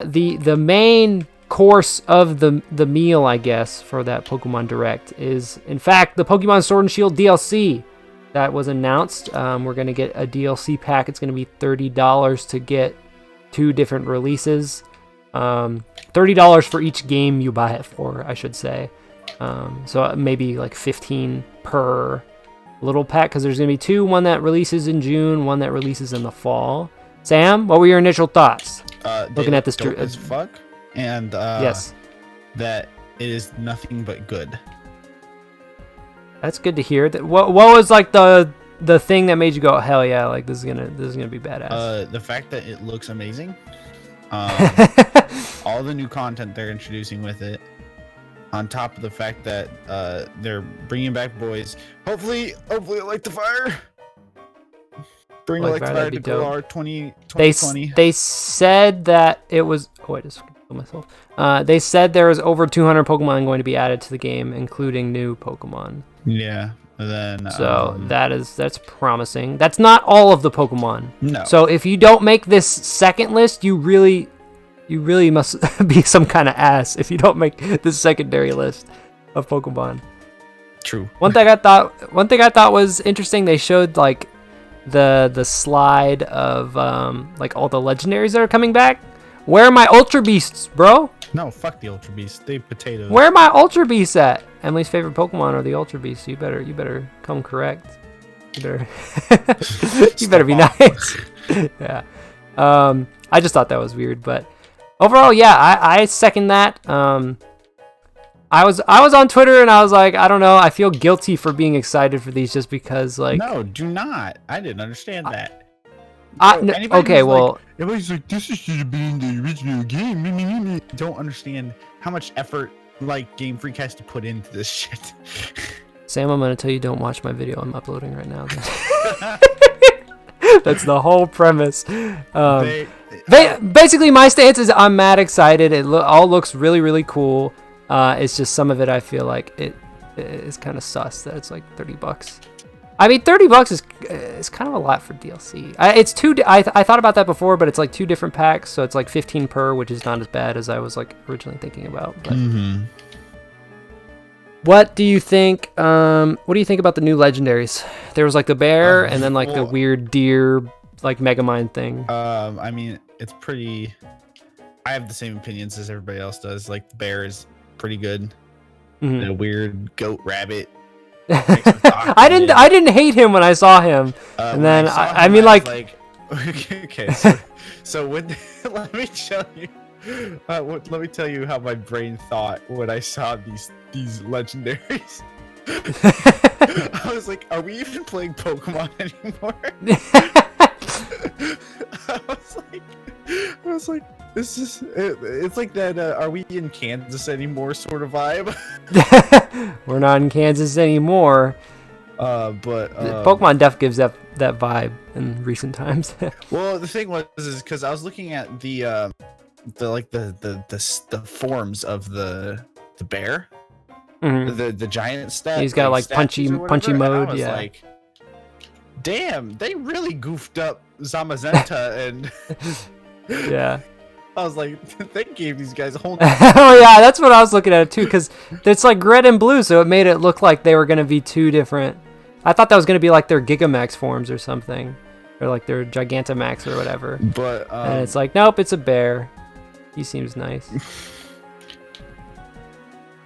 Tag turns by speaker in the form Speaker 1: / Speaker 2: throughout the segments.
Speaker 1: the main course of the meal, I guess, for that Pokemon Direct is, in fact, the Pokemon Sword and Shield DLC that was announced. We're going to get a DLC pack. It's going to be $30 to get 2 different releases. $30 for each game you buy it for, I should say. So maybe like 15 per little pack, because there's going to be 2, one that releases in June, one that releases in the fall. Sam, what were your initial thoughts? Looking at this
Speaker 2: dope as fuck, and
Speaker 1: yes,
Speaker 2: that it is nothing but good.
Speaker 1: That's good to hear. What was like the thing that made you go, hell yeah, like this is gonna be badass?
Speaker 2: The fact that it looks amazing. All the new content they're introducing with it, on top of the fact that they're bringing back boys. Hopefully Like the Fire. Bring Like the Fire to Galar 2020.
Speaker 1: They said that it was. Oh, I just killed myself. They said there was over 200 Pokemon going to be added to the game, including new Pokemon.
Speaker 2: Yeah. Then
Speaker 1: so that's promising. That's not all of the Pokemon.
Speaker 2: No.
Speaker 1: So if you don't make this second list, you really must be some kind of ass if you don't make this secondary list of Pokemon.
Speaker 2: True.
Speaker 1: One thing I thought was interesting. They showed like the slide of like all the legendaries that are coming back. Where are my Ultra Beasts, bro?
Speaker 2: No, fuck the Ultra Beasts. They potatoes.
Speaker 1: Where are my Ultra Beasts at? Emily's favorite Pokemon are the Ultra Beasts. You better come correct. You better be nice. Yeah. I just thought that was weird, but overall, yeah, I second that. I was on Twitter and I was like, I don't know, I feel guilty for being excited for these just because, like.
Speaker 2: No, do not. I didn't understand that.
Speaker 1: Okay, well.
Speaker 2: Everybody's like, this should have been the original game. Don't understand how much effort like Game Freak has to put into this shit.
Speaker 1: Sam, I'm gonna tell you, don't watch my video I'm uploading right now. That's the whole premise. Basically, my stance is I'm mad excited. It all looks really, really cool. It's just some of it I feel like it is kind of sus that it's like $30. I mean, $30 is kind of a lot for DLC. It's I thought about that before, but it's like 2 different packs, so it's like 15 per, which is not as bad as I was like originally thinking about. But what do you think? What do you think about the new legendaries? There was like the bear, and then like the weird deer, like Megamind thing.
Speaker 2: I mean, it's pretty. I have the same opinions as everybody else does. Like the bear is pretty good. The weird goat rabbit.
Speaker 1: I didn't hate him when I saw him, and then I mean like
Speaker 2: okay, so when let me tell you how my brain thought when I saw these legendaries. I was like, are we even playing Pokemon anymore? I was like, this is it's like that are we in Kansas anymore sort of vibe.
Speaker 1: We're not in Kansas anymore.
Speaker 2: But
Speaker 1: Pokemon Def gives that vibe in recent times.
Speaker 2: Well, the thing is because I was looking at the forms of the bear, the giant stat.
Speaker 1: He's got like punchy mode. Yeah.
Speaker 2: Like, damn, they really goofed up Zamazenta and.
Speaker 1: Yeah.
Speaker 2: I was like, they gave these guys a whole.
Speaker 1: Oh yeah, that's what I was looking at too, because it's like red and blue, so it made it look like they were gonna be 2 different. I thought that was gonna be like their Gigamax forms or something, or like their Gigantamax or whatever.
Speaker 2: But
Speaker 1: and it's like, nope, it's a bear. He seems nice.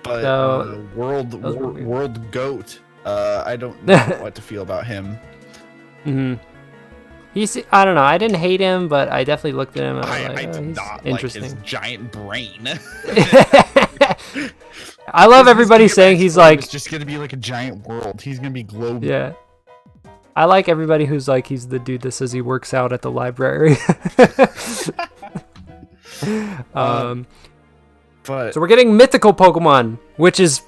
Speaker 2: But world goat. I don't know what to feel about him.
Speaker 1: I don't know. I didn't hate him, but I definitely looked at him and
Speaker 2: I
Speaker 1: was like,
Speaker 2: did not
Speaker 1: interesting.
Speaker 2: like his giant brain.
Speaker 1: I love everybody saying he's like.
Speaker 2: It's just gonna be like a giant world. He's gonna be global.
Speaker 1: Yeah. I like everybody who's like he's the dude that says he works out at the library.
Speaker 2: But
Speaker 1: so we're getting mythical Pokemon, which is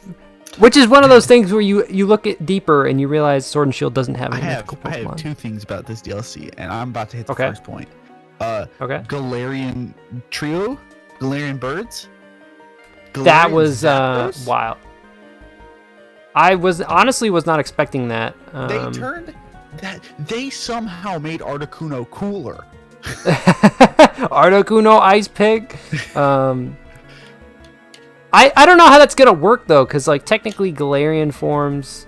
Speaker 1: one of those things where you look at deeper and you realize Sword and Shield doesn't have any mythical Pokemon.
Speaker 2: I have 2 things about this DLC, and I'm about to hit the first point. Galarian Trio, Galarian Birds.
Speaker 1: That was wild. I was not expecting that.
Speaker 2: They somehow made Articuno cooler.
Speaker 1: Articuno Ice Pig. I don't know how that's gonna work though, because like technically Galarian forms.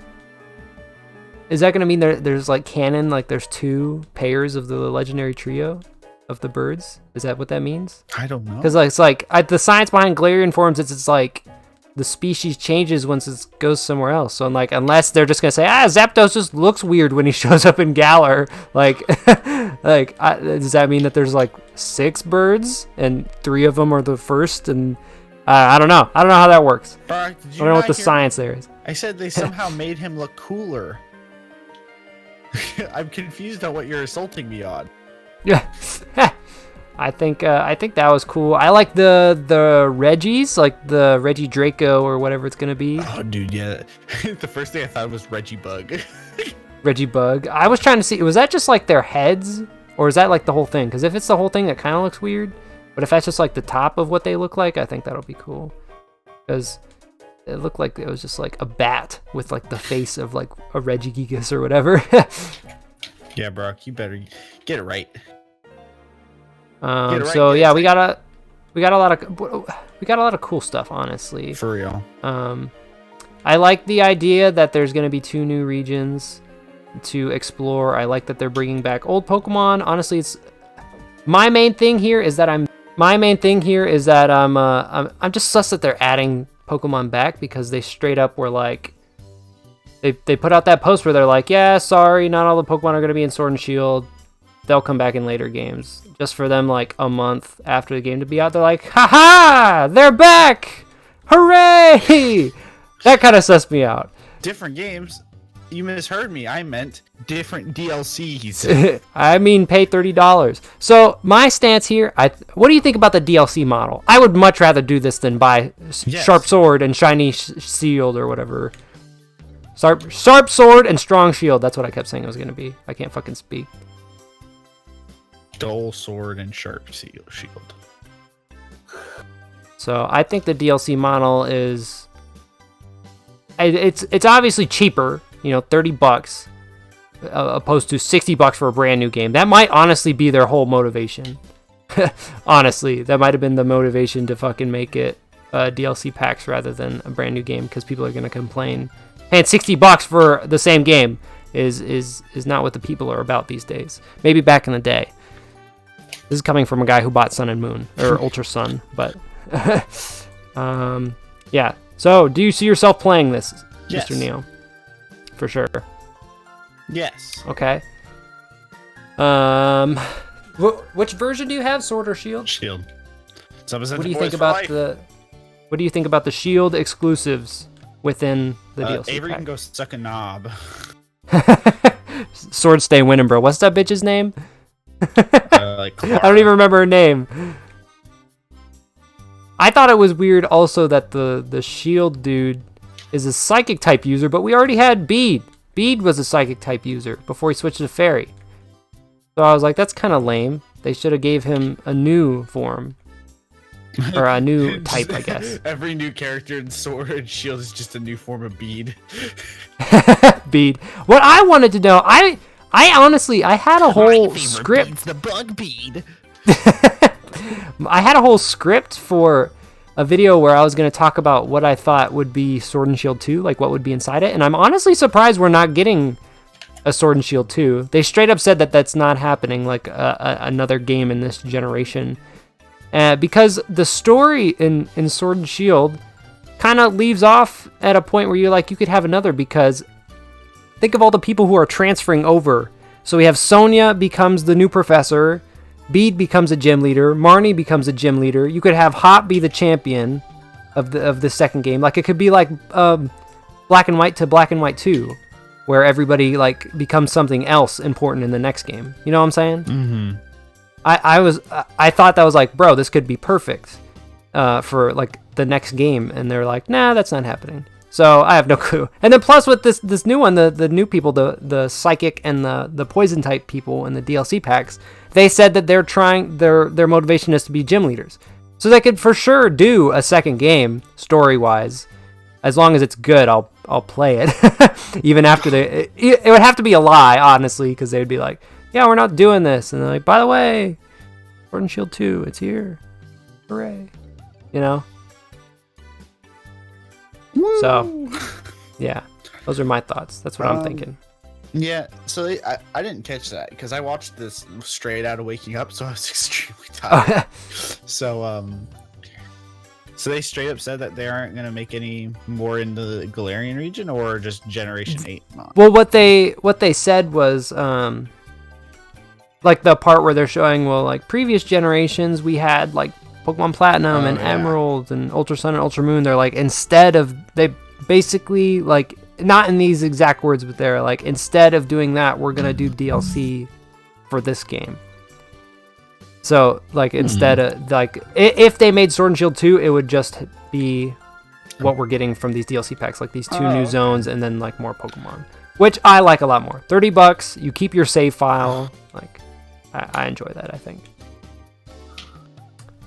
Speaker 1: Is that gonna mean there's like canon, like there's 2 pairs of the legendary trio of the birds? Is that what that means?
Speaker 2: I don't know.
Speaker 1: Because like, it's like the science behind Galarian forms is it's like the species changes once it goes somewhere else. So like unless they're just gonna say Zapdos just looks weird when he shows up in Galar, like does that mean that there's like 6 birds and 3 of them are the first? And I don't know how that works.
Speaker 2: Brock,
Speaker 1: I don't know what the science there is.
Speaker 2: I said they somehow made him look cooler. I'm confused on what you're assaulting me on.
Speaker 1: Yeah. I think that was cool. I like the Reggies, like the Reggie Draco or whatever it's gonna be.
Speaker 2: Oh, dude, yeah. The first thing I thought was Reggie Bug.
Speaker 1: Reggie Bug. I was trying to see, was that just like their heads, or is that like the whole thing? Because if it's the whole thing, that kind of looks weird. But if that's just like the top of what they look like, I think that'll be cool. Because it looked like it was just like a bat with like the face of like a Regigigas or whatever.
Speaker 2: Yeah, Brock, you better get it right.
Speaker 1: So yeah, we got a lot of cool stuff, honestly.
Speaker 2: For real.
Speaker 1: I like the idea that there's going to be 2 new regions to explore. I like that they're bringing back old Pokemon. Honestly, it's my main thing here is that I'm just sus that they're adding Pokemon back, because they straight up were like, they put out that post where they're like, yeah, sorry, not all the Pokemon are going to be in Sword and Shield. They'll come back in later games. Just for them, like, a month after the game to be out, they're like, haha, they're back! Hooray! That kind of sussed me out.
Speaker 2: Different games? You misheard me. I meant different DLCs.
Speaker 1: I mean, pay $30. So my stance here, what do you think about the DLC model? I would much rather do this than buy Sharp Sword and Shiny Shield or whatever. Sharp Sword and Strong Shield. That's what I kept saying it was going to be. I can't fucking speak.
Speaker 2: Dull Sword and Sharp Shield.
Speaker 1: So I think the DLC model is... It's obviously cheaper. You know, $30 opposed to $60 for a brand new game. That might honestly be their whole motivation. Honestly, that might have been the motivation to fucking make it DLC packs rather than a brand new game, because people are gonna complain. And $60 for the same game is not what the people are about these days. Maybe back in the day. This is coming from a guy who bought Sun and Moon or Ultra Sun, but yeah. So, do you see yourself playing this,
Speaker 2: yes.
Speaker 1: Mr. Neo? For sure.
Speaker 2: Yes.
Speaker 1: Okay. Which version do you have, Sword or Shield?
Speaker 2: Shield.
Speaker 1: What do you think about the Shield exclusives within the DLC
Speaker 2: Avery
Speaker 1: pack?
Speaker 2: can go suck a knob.
Speaker 1: Sword stay winning, bro. What's that bitch's name?
Speaker 2: I
Speaker 1: don't even remember her name. I thought it was weird also that the Shield dude is a Psychic type user, but we already had Bede. Bede was a Psychic type user before he switched to Fairy. So I was like, that's kind of lame. They should have gave him a new form. Or a new type, I guess.
Speaker 2: Every new character in Sword and Shield is just a new form of Bede.
Speaker 1: Bede. What I wanted to know, I honestly, I had a whole script.
Speaker 2: Bede's the bug Bede.
Speaker 1: I had a whole script for a video where I was going to talk about what I thought would be Sword and Shield 2, like what would be inside it. And I'm honestly surprised we're not getting a Sword and Shield 2. They straight up said that that's not happening, like another game in this generation. Because the story in Sword and Shield kind of leaves off at a point where you're like, you could have another, because think of all the people who are transferring over. So we have Sonia becomes the new professor, Bede becomes a gym leader, Marnie becomes a gym leader. You could have Hop be the champion of the second game. Like it could be like Black and White to Black and White 2, where everybody like becomes something else important in the next game. You know what I'm saying?
Speaker 2: Mm-hmm.
Speaker 1: I thought that was like, bro, this could be perfect for like the next game, and they're like, nah, that's not happening. So I have no clue. And then plus with this new one, the new people, the Psychic and the Poison type people in the DLC packs, they said that they're trying their motivation is to be gym leaders. So they could for sure do a second game story wise, as long as it's good. I'll play it. Even after it would have to be a lie, honestly, because they would be like, yeah, we're not doing this, and they're like, by the way, Sword and Shield 2, it's here. Hooray. You know?
Speaker 2: Woo!
Speaker 1: So, yeah. Those are my thoughts. That's what I'm thinking.
Speaker 2: Yeah, so I didn't catch that because I watched this straight out of waking up, so I was extremely tired. So they straight up said that they aren't going to make any more in the Galarian region, or just Generation 8 mod?
Speaker 1: Well, what they said was like the part where they're showing, well, like previous generations we had like Pokemon Platinum and Emerald and Ultra Sun and Ultra Moon. They're like, instead of, they basically, like, not in these exact words, but they're like, instead of doing that, we're gonna do DLC for this game. So, like, instead of, like, if they made Sword and Shield 2, it would just be what we're getting from these DLC packs, like these 2 new zones and then, like, more Pokemon. Which I like a lot more. $30, you keep your save file. Like, I enjoy that, I think.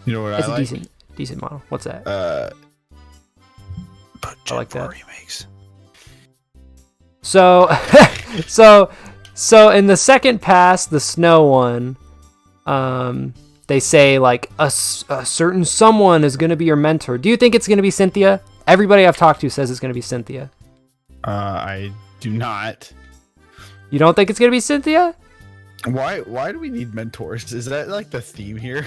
Speaker 2: You know what
Speaker 1: it's
Speaker 2: I
Speaker 1: a
Speaker 2: like?
Speaker 1: decent model. What's that?
Speaker 2: I like that. Remakes.
Speaker 1: So, so in the second pass, the snow one, they say like a certain someone is going to be your mentor. Do you think it's going to be Cynthia? Everybody I've talked to says it's going to be Cynthia.
Speaker 2: I do not.
Speaker 1: You don't think it's going to be Cynthia?
Speaker 2: Why do we need mentors? Is that like the theme here?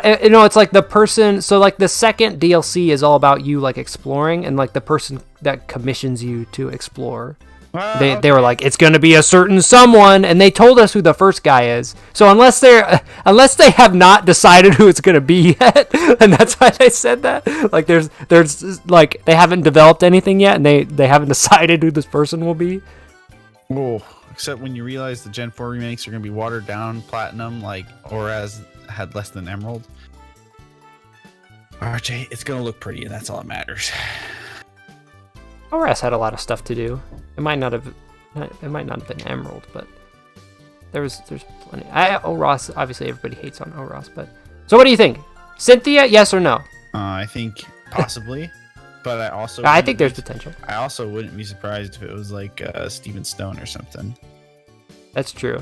Speaker 1: You know, it's like the person. So like the second DLC is all about you like exploring, and like the person that commissions you to explore. They were like, it's gonna be a certain someone, and they told us who the first guy is. So unless they have not decided who it's gonna be yet, and that's why they said that. Like there's like they haven't developed anything yet, and they haven't decided who this person will be.
Speaker 2: Oh, except when you realize the Gen 4 remakes are gonna be watered down Platinum, like Oraz had less than Emerald. RJ, it's gonna look pretty, and that's all that matters.
Speaker 1: ORAS had a lot of stuff to do. It might not have been Emerald, but there's plenty. ORAS, obviously everybody hates on ORAS, but so what do you think? Cynthia, yes or no?
Speaker 2: I think possibly, but
Speaker 1: I think there's potential.
Speaker 2: I also wouldn't be surprised if it was like Steven Stone or something.
Speaker 1: That's true.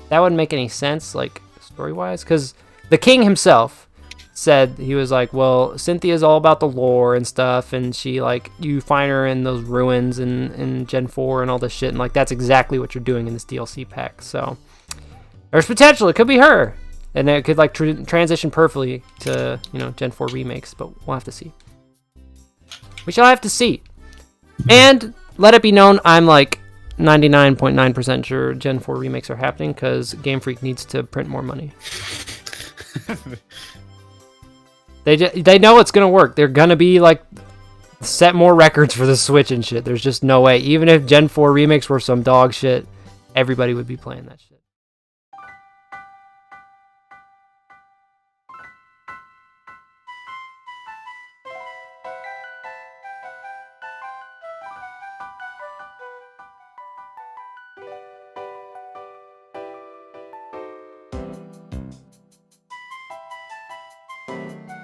Speaker 1: That wouldn't make any sense, like story-wise, because the king himself said, he was like, well, Cynthia's all about the lore and stuff, and she, like, you find her in those ruins in Gen 4 and all this shit, and like that's exactly what you're doing in this DLC pack. So there's potential. It could be her, and it could like transition perfectly to, you know, Gen 4 remakes, but we'll have to see. We shall have to see. And let it be known, I'm like 99.9% sure Gen 4 remakes are happening because Game Freak needs to print more money. They know it's gonna work. They're gonna be like set more records for the Switch and shit. There's just no way. Even if Gen 4 remakes were some dog shit, everybody would be playing that shit.